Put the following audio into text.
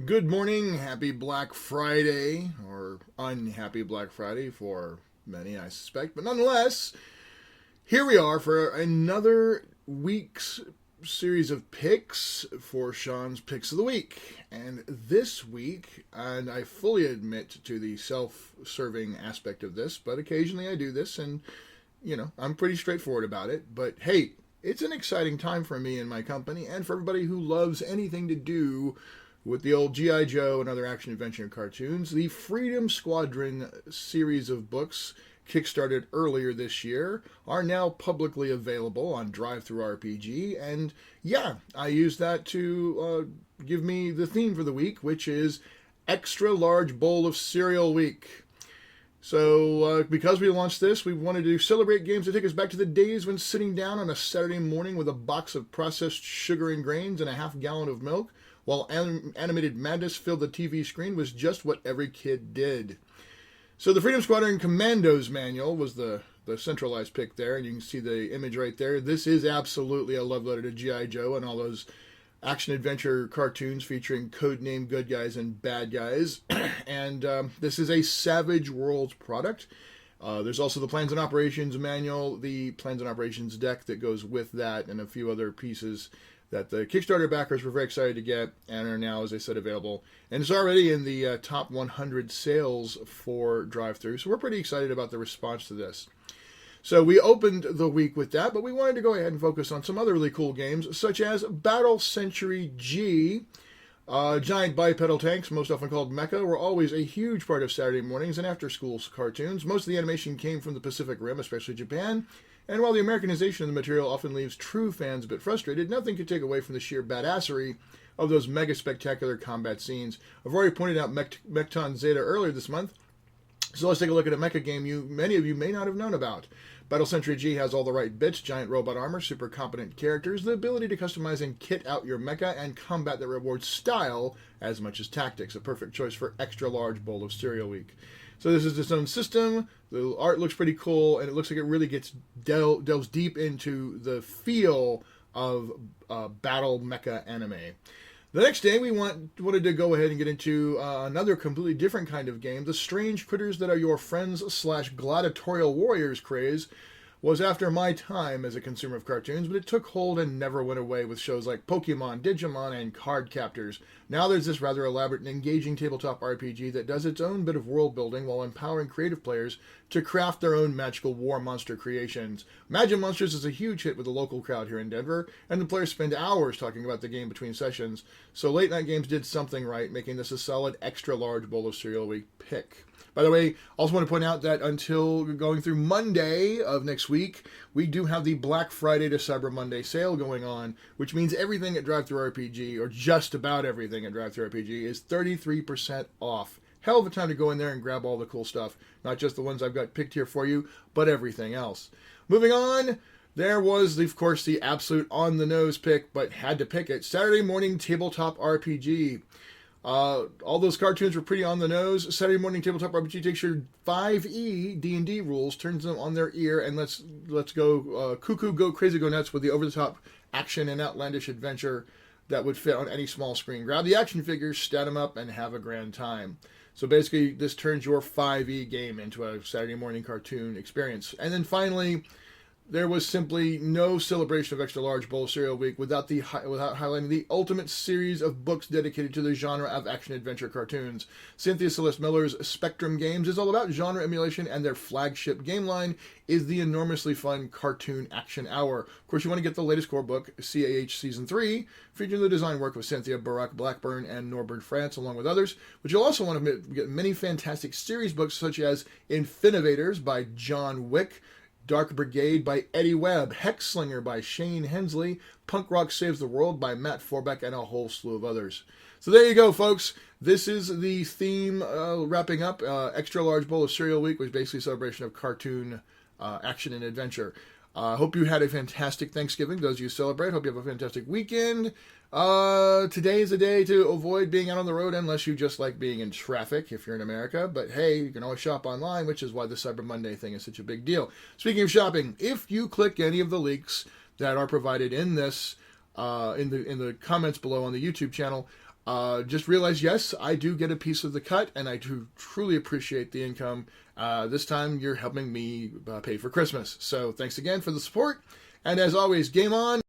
Good morning, happy Black Friday, or unhappy Black Friday for many, I suspect. But nonetheless, here we are for another week's series of picks for Sean's Picks of the Week. And this week, and I fully admit to the self-serving aspect of this, but occasionally I do this, and, I'm pretty straightforward about it. But hey, it's an exciting time for me and my company, and for everybody who loves anything to do with the old G.I. Joe and other action-adventure cartoons. The Freedom Squadron series of books, kickstarted earlier this year, are now publicly available on DriveThruRPG, and yeah, I use that to give me the theme for the week, which is Extra Large Bowl of Cereal Week. So, because we launched this, we wanted to celebrate games that take us back to the days when sitting down on a Saturday morning with a box of processed sugar and grains and a half-gallon of milk while animated madness filled the TV screen was just what every kid did. So the Freedom Squadron Commandos manual was the centralized pick there, and you can see the image right there. This is absolutely a love letter to G.I. Joe and all those action-adventure cartoons featuring codename good guys and bad guys. And this is a Savage Worlds product. There's also the Plans and Operations manual, the Plans and Operations deck that goes with that, and a few other pieces that the Kickstarter backers were very excited to get and are now, as I said, available. And it's already in the top 100 sales for drive-thru, so we're pretty excited about the response to this. So we opened the week with that, but we wanted to go ahead and focus on some other really cool games, such as Battle Century G. Giant bipedal tanks, most often called mecha, were always a huge part of Saturday mornings and after-school cartoons. Most of the animation came from the Pacific Rim, especially Japan. And while the Americanization of the material often leaves true fans a bit frustrated, nothing could take away from the sheer badassery of those mega spectacular combat scenes. I've already pointed out Mechton Zeta earlier this month, so let's take a look at a mecha game many of you may not have known about. Battle Century G has all the right bits, giant robot armor, super competent characters, the ability to customize and kit out your mecha, and combat that rewards style as much as tactics. A perfect choice for extra large bowl of cereal week. So this is its own system. The art looks pretty cool, and it looks like it really delves deep into the feel of battle mecha anime. The next day, we wanted to go ahead and get into another completely different kind of game. The strange critters that are your friends/gladiatorial warriors craze was after my time as a consumer of cartoons, but it took hold and never went away with shows like Pokemon, Digimon, and Card Captors. Now there's this rather elaborate and engaging tabletop RPG that does its own bit of world building while empowering creative players to craft their own magical war monster creations. MajiMonsters is a huge hit with the local crowd here in Denver, and the players spend hours talking about the game between sessions, so Late Night Games did something right, making this a solid extra large bowl of cereal week pick. By the way, also want to point out that until going through Monday of next week, we do have the Black Friday to Cyber Monday sale going on, which means everything at DriveThruRPG, or just about everything at DriveThruRPG, is 33% off. Hell of a time to go in there and grab all the cool stuff. Not just the ones I've got picked here for you, but everything else. Moving on, there was, of course, the absolute on-the-nose pick, but had to pick it, Saturday Morning Tabletop RPG. All those cartoons were pretty on the nose. Saturday Morning Tabletop RPG takes your 5e D&D rules, turns them on their ear, and let's go cuckoo, go crazy, go nuts with the over-the-top action and outlandish adventure that would fit on any small screen. Grab the action figures, stat them up, and have a grand time. So basically, this turns your 5e game into a Saturday morning cartoon experience. And then finally, there was simply no celebration of Extra Large Bowl Cereal Week without highlighting the ultimate series of books dedicated to the genre of action-adventure cartoons. Cynthia Celeste Miller's Spectrum Games is all about genre emulation, and their flagship game line is the enormously fun Cartoon Action Hour. Of course, you want to get the latest core book, CAH Season 3, featuring the design work of Cynthia Barak Blackburn and Norbert France, along with others, but you'll also want to get many fantastic series books, such as Infinivators by John Wick, Dark Brigade by Eddie Webb, Hexslinger by Shane Hensley, Punk Rock Saves the World by Matt Forbeck, and a whole slew of others. So there you go, folks. This is the theme wrapping up Extra Large Bowl of Cereal Week, which is basically a celebration of cartoon action and adventure. Hope you had a fantastic Thanksgiving, those of you who celebrate. Hope you have a fantastic weekend. Today is a day to avoid being out on the road unless you just like being in traffic if you're in America. But hey, you can always shop online, which is why the Cyber Monday thing is such a big deal. Speaking of shopping, if you click any of the links that are provided in this, in the comments below on the YouTube channel, just realize, yes, I do get a piece of the cut, and I do truly appreciate the income. This time, you're helping me pay for Christmas. So thanks again for the support. And as always, game on.